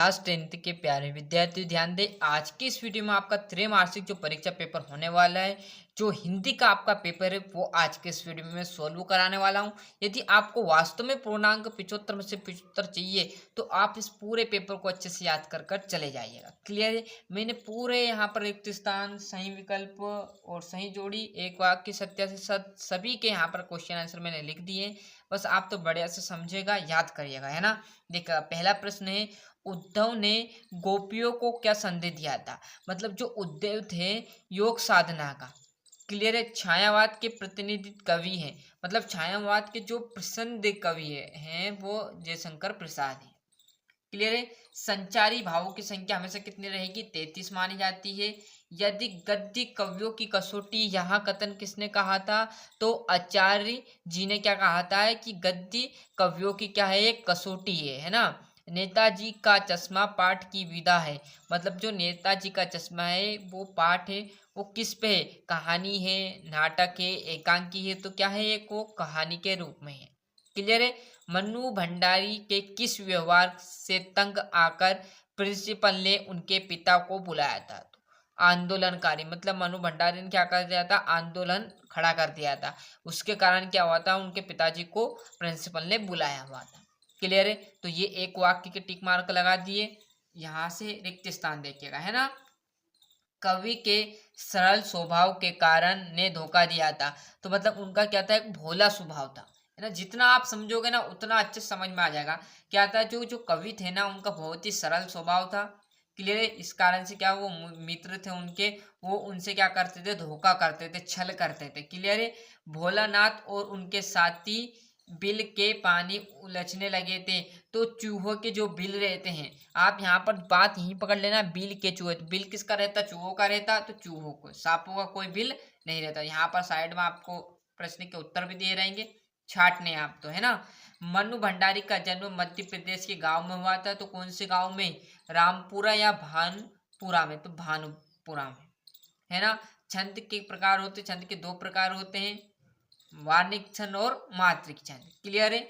Class 10th के प्यारे विद्यार्थी ध्यान दें। आज की इस वीडियो में आपका त्रैमासिक जो परीक्षा पेपर होने वाला है, जो हिंदी का आपका पेपर है, वो आज के इस वीडियो में मैं सॉल्व कराने वाला हूं। यदि आपको वास्तव में पूर्णांक 75 में से 75 चाहिए तो आप इस पूरे पेपर को अच्छे से याद कर कर चले जाइएगा। क्लियर है? मैंने पूरे यहाँ पर रिक्त स्थान, सही विकल्प और सही जोड़ी, एक वाक्य, सत्य से सत, सभी के यहाँ पर क्वेश्चन आंसर मैंने लिख दिए। बस आप तो बढ़िया से समझेगा, याद करिएगा, है ना। देखिएगा, पहला प्रश्न है, उद्धव ने गोपियों को क्या संदेश दिया था। मतलब जो उद्धव थे योग साधना का। क्लियर है? छायावाद के प्रतिनिधि कवि हैं, मतलब छायावाद के जो प्रसिद्ध कवि हैं वो जयशंकर प्रसाद हैं। क्लियर है? संचारी भावों की संख्या हमेशा कितनी रहेगी? 33 मानी जाती है। यदि गद्य कवियों की कसौटी, यहाँ कथन किसने कहा था? तो आचार्य जी ने क्या कहा था है कि गद्य कवियों की क्या है, एक कसौटी है ना। नेताजी का चश्मा पाठ की विधा है। मतलब जो नेताजी का चश्मा है वो पाठ है, वो किस पे है? कहानी है, नाटक है, एकांकी है, तो क्या है, एक वो कहानी के रूप में है। क्लियर है? मन्नू भंडारी के किस व्यवहार से तंग आकर प्रिंसिपल ने उनके पिता को बुलाया था? तो आंदोलनकारी, मतलब मनु भंडारी ने क्या कर दिया था? आंदोलन खड़ा कर दिया था। उसके कारण क्या हुआ था? उनके पिताजी को प्रिंसिपल ने बुलाया हुआ था। क्लियर है? तो ये एक वाक्य के टिक मार्क लगा दिए। यहाँ से रिक्त स्थान देखिएगा, है ना। कवि के सरल स्वभाव के कारण ने धोखा दिया था। तो मतलब उनका क्या था? एक भोला स्वभाव था, है ना। जितना आप समझोगे ना उतना अच्छे समझ में आ जाएगा। क्या था? जो जो कवि थे ना, उनका बहुत ही सरल स्वभाव था। क्लियर है? इस कारण से क्या, वो मित्र थे उनके, वो उनसे क्या करते थे? धोखा करते थे, छल करते थे। क्लियर है? भोलानाथ और उनके साथी बिल के पानी उलझने लगे थे, तो चूहों के जो बिल रहते हैं, आप यहाँ पर बात यही पकड़ लेना, बिल के चूहे। तो बिल किसका रहता? चूहों का रहता। तो चूहों को, सांपों का कोई बिल नहीं रहता। यहाँ पर साइड में आपको प्रश्न के उत्तर भी दिए रहेंगे, छाटने आप तो, है ना। मनु भंडारी का जन्म मध्य प्रदेश के गांव में हुआ था। तो कौन से गांव में? रामपुरा या भानपुरा में? तो भानुपुरा में, है ना। छंद के प्रकार होते, छंद के दो प्रकार होते हैं, वार्णिक छंद और मात्रिक छंद। क्लियर है?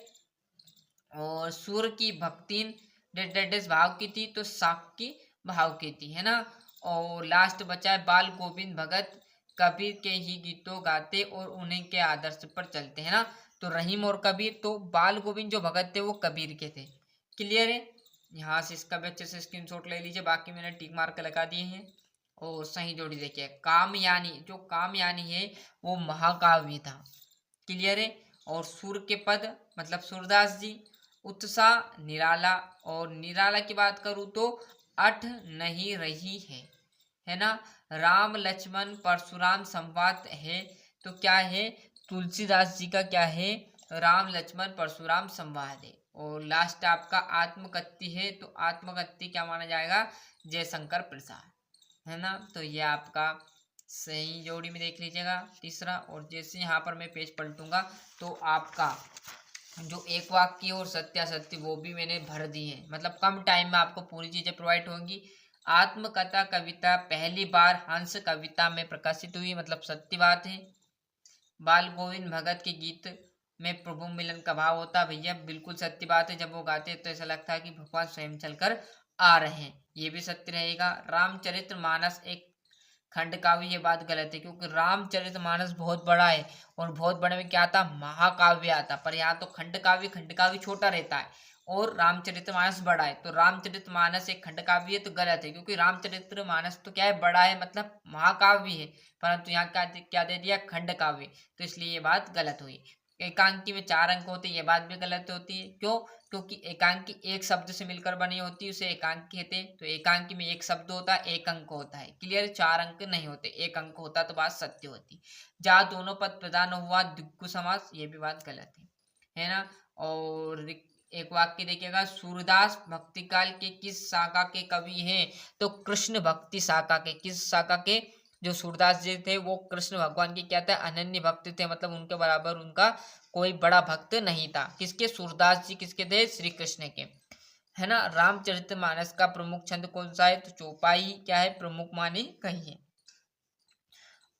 और सूर्य की भक्तिन डेड भाव की थी, तो साक की भाव की थी, है ना। और लास्ट बचा है, बाल गोविंद भगत कबीर के ही गीतों गाते और उन्हीं के आदर्श पर चलते, है ना। तो रहीम और कबीर, तो बाल गोविंद जो भगत थे वो कबीर के थे। क्लियर है? यहाँ से इसका भी अच्छे से स्क्रीनशॉट ले लीजिए, बाकी मैंने टिक मार्क लगा दिए हैं। और सही जोड़ी देखिए, कामयानी, जो कामयानी है वो महाकाव्य था। क्लियर है? और सूर्य के पद, मतलब सूरदास जी। उत्साह निराला, और निराला की बात करूं तो अठ नहीं रही है ना। राम लक्ष्मण परशुराम संवाद है, तो क्या है? तुलसीदास जी का क्या है? राम लक्ष्मण परशुराम संवाद है। और लास्ट आपका आत्मकथ्य है, तो आत्मकथ्य क्या माना जाएगा? जयशंकर प्रसाद, है ना। तो ये आपका सही जोड़ी में देख लीजिएगा तीसरा। और जैसे यहाँ पर मैं पेज पलटूंगा तो आपका जो एक वाक्य और सत्यासत्य वो भी मैंने भर दी है। मतलब कम टाइम में आपको पूरी चीजें प्रोवाइड होंगी। आत्मकथा कविता पहली बार हंस कविता में प्रकाशित हुई, मतलब सत्य बात है। बाल गोविंद भगत के गीत में प्रभु मिलन का भाव होता, भैया बिल्कुल सत्य बात है। जब वो गाते तो ऐसा लगता है कि भगवान स्वयं चलकर आ रहे हैं, ये भी सत्य रहेगा। रामचरित्र मानस एक खंड काव्य, ये बात गलत है, क्योंकि रामचरित मानस बहुत बड़ा है और बहुत बड़े में क्या आता? महाकाव्य आता। पर यहाँ तो खंड काव्य छोटा रहता है और रामचरित मानस बड़ा है। तो रामचरित मानस एक खंड काव्य है, तो गलत है, क्योंकि रामचरित्र मानस तो क्या है? बड़ा है, मतलब महाकाव्य है। परंतु यहाँ क्या दे दिया? खंड काव्य। तो इसलिए ये बात गलत हुई। एकांकी में 4 अंक होते हैं, ये बात भी गलत होती है। क्यों? क्योंकि एकांकी एक शब्द से मिलकर बनी होती है, उसे एकांकी कहते हैं। तो एकांकी में एक शब्द होता है, एक अंक होता है। क्लियर? 4 अंक नहीं होते, एक अंक होता तो बात सत्य होती। जहाँ दोनों पद प्रधान हुआ द्विगु समास, ये भी बात गलत है ना। और एक वाक्य देखिएगा, सूरदास भक्तिकाल के किस शाखा के कवि हैं? तो कृष्ण भक्ति शाखा के। किस शाखा के? जो सूरदास जी थे वो कृष्ण भगवान के क्या थे? अनन्य भक्त थे, मतलब उनके बराबर उनका कोई बड़ा भक्त नहीं था। किसके? सूरदास जी किसके थे? श्री कृष्ण के, है ना। रामचरितमानस का प्रमुख छंद कौन सा है? तो चौपाई क्या है? प्रमुख मानी गई है।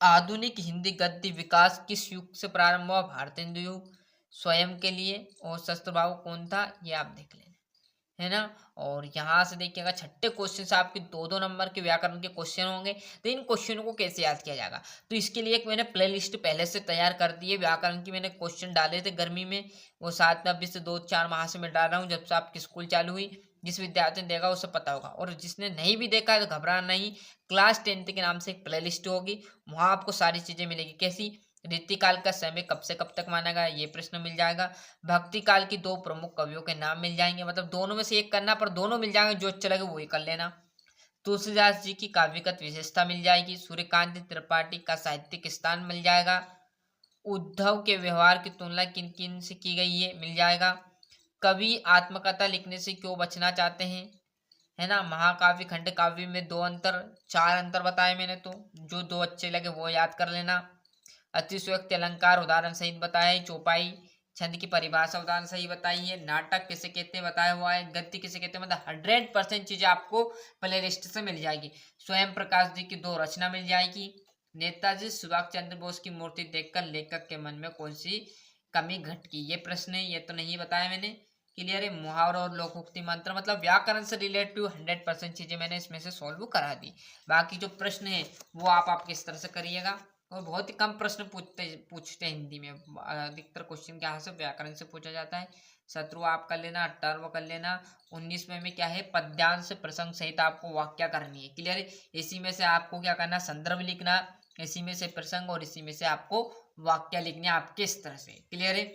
आधुनिक हिंदी गद्य विकास किस युग से प्रारंभ हुआ? भारतेंदु युग। स्वयं के लिए और शस्त्र भाव कौन था? ये आप देख लेना, है ना। और यहाँ से देखिएगा छठे क्वेश्चन से आपके 2-2 नंबर के व्याकरण के क्वेश्चन होंगे। तो इन क्वेश्चनों को कैसे याद किया जाएगा, तो इसके लिए एक मैंने प्लेलिस्ट पहले से तैयार कर दी है। व्याकरण की मैंने क्वेश्चन डाले थे गर्मी में, वो साथ में अभी से 2-4 माह से मैं डाल रहा हूँ, जब से आपकी स्कूल चालू हुई। जिस विद्यार्थी ने देखा उसे पता होगा, और जिसने नहीं भी देखा है तो घबराना नहीं। क्लास 10th के नाम से एक प्लेलिस्ट होगी, वहाँ आपको सारी चीजें मिलेगी। कैसी? रीतिकाल का समय कब से कब तक माना गया, ये प्रश्न मिल जाएगा। भक्ति काल की 2 प्रमुख कवियों के नाम मिल जाएंगे, मतलब दोनों में से एक करना, पर दोनों मिल जाएंगे, जो अच्छा लगे वही कर लेना। तुलसीदास जी की काव्यगत विशेषता मिल जाएगी। सूर्यकांत त्रिपाठी का साहित्यिक स्थान मिल जाएगा। उद्धव के व्यवहार की तुलना किन किन से की गई है, मिल जाएगा। कवि आत्मकथा लिखने से क्यों बचना चाहते हैं, है ना। महाकाव्य खंड काव्य में 2 अंतर, 4 अंतर बताए मैंने, तो जो 2 अच्छे लगे वो याद कर लेना। अतिशयोक्ति अलंकार उदाहरण सहित बताया है। चौपाई छंद की परिभाषा उदाहरण सही बताई है। नाटक किसे कहते हैं बताया हुआ है। गद्य किसे कहते हैं, मतलब 100% चीजें आपको प्ले लिस्ट से मिल जाएगी। स्वयं प्रकाश जी की 2 रचना मिल जाएगी। नेताजी सुभाष चंद्र बोस की मूर्ति देखकर लेखक के मन में कौन सी कमी घट की, ये प्रश्न है, ये तो नहीं बताया मैंने। क्लियर है। मुहावरा और लोकोक्ति मंत्र, मतलब व्याकरण से रिलेटिव 100% चीजें मैंने इसमें से सॉल्व करा दी। बाकी जो प्रश्न है वो आप किस तरह से करिएगा, और बहुत ही कम प्रश्न पूछते हैं हिंदी में। अधिकतर क्वेश्चन क्या है, व्याकरण से पूछा जाता है। 17 आप कर लेना, 18 कर लेना। 19वें में क्या है, पद्यांश प्रसंग सहित आपको वाक्य करनी है। क्लियर है। इसी में से आपको क्या करना, संदर्भ लिखना, इसी में से प्रसंग, और इसी में से आपको वाक्य लिखने आपके इस तरह से। क्लियर है।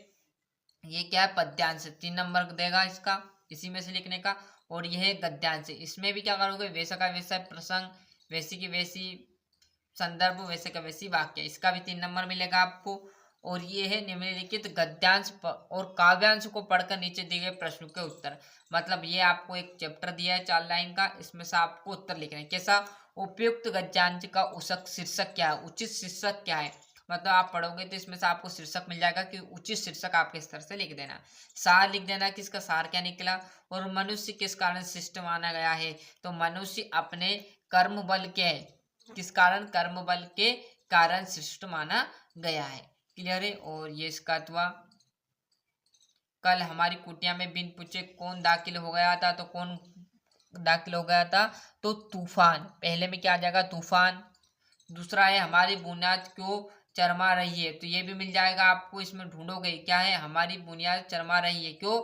ये क्या है, पद्यांश 3 नंबर देगा इसका, इसी में से लिखने का। और यह है गद्यांश, इसमें भी क्या करोगे, वैसा का वैसा प्रसंग, वैसी की वैसी संदर्भ, वैसे का वैसी वाक्य, इसका भी 3 नंबर मिलेगा आपको। और ये है निम्नलिखित गद्यांश और काव्यांश को पढ़कर नीचे दिए गए प्रश्नों के उत्तर, मतलब ये आपको एक चैप्टर दिया है 4 लाइन का, इसमें से आपको उत्तर लिखना है। कैसा? उपयुक्त गद्यांश का उचित शीर्षक क्या है, उचित शीर्षक क्या है, मतलब आप पढ़ोगे तो इसमें से आपको शीर्षक मिल जाएगा कि उचित शीर्षक आपके स्तर से लिख देना। सार लिख देना कि इसका सार क्या निकला। और मनुष्य किस कारण शिष्ट माना गया है, तो मनुष्य अपने कर्म बल के, किस कारण, कर्म बल के कारण शिष्ट माना गया है। क्लियर है। और ये इसका अथवा कल हमारी कुटिया में बिन पूछे कौन दाखिल हो गया था, तो कौन दाखिल हो गया था, तो तूफान। पहले में क्या आ जाएगा, तूफान। दूसरा है हमारी बुनियाद क्यों चरमा रही है, तो ये भी मिल जाएगा आपको, इसमें ढूंढोगे क्या है, हमारी बुनियाद चरमा रही है क्यों,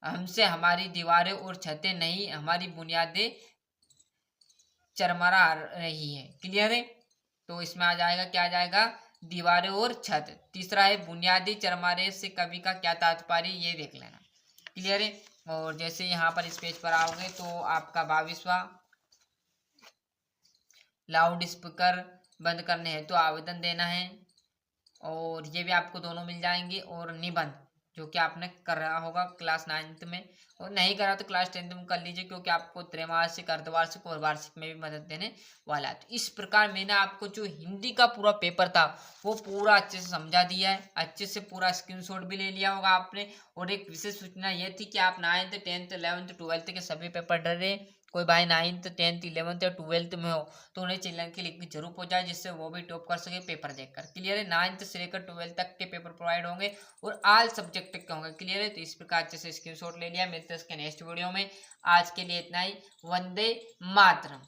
हमसे हमारी दीवारें और छतें नहीं, हमारी बुनियादें चरमरा रही है। क्लियर है। तो इसमें आ जाएगा, क्या आ जाएगा, दीवारें और छत। तीसरा है बुनियादी चरमारे से कवि का क्या तात्पर्य, ये देख लेना। क्लियर है। और जैसे यहाँ पर इस पेज पर आओगे तो आपका 22वां लाउड स्पीकर बंद करने हैं तो आवेदन देना है, और ये भी आपको दोनों मिल जाएंगे। और निबंध जो कि आपने कर रहा होगा क्लास 9th में, और नहीं करा तो क्लास 10th में कर लीजिए, क्योंकि आपको त्रैमासिक, अर्धवार्षिक और वार्षिक में भी मदद देने वाला है। तो इस प्रकार मैंने आपको जो हिंदी का पूरा पेपर था वो पूरा अच्छे से समझा दिया है, अच्छे से पूरा स्क्रीनशॉट भी ले लिया होगा आपने। और एक विशेष सूचना ये थी कि आप 9th 10th 11th 12th के सभी पेपर डर रहे, कोई भाई 9th 10th 11th या 12th में हो तो उन्हें चैनल की लिंक जरूर पहुंचाए, जिससे वो भी टॉप कर सके पेपर देखकर। क्लियर है। 9th से लेकर 12th तक के पेपर प्रोवाइड होंगे और ऑल सब्जेक्ट के होंगे। क्लियर है। तो इस प्रकार अच्छे से स्क्रीनशॉट ले लिया। मिलते हैं इसके नेक्स्ट वीडियो में। आज के लिए इतना ही। वंदे मातरम।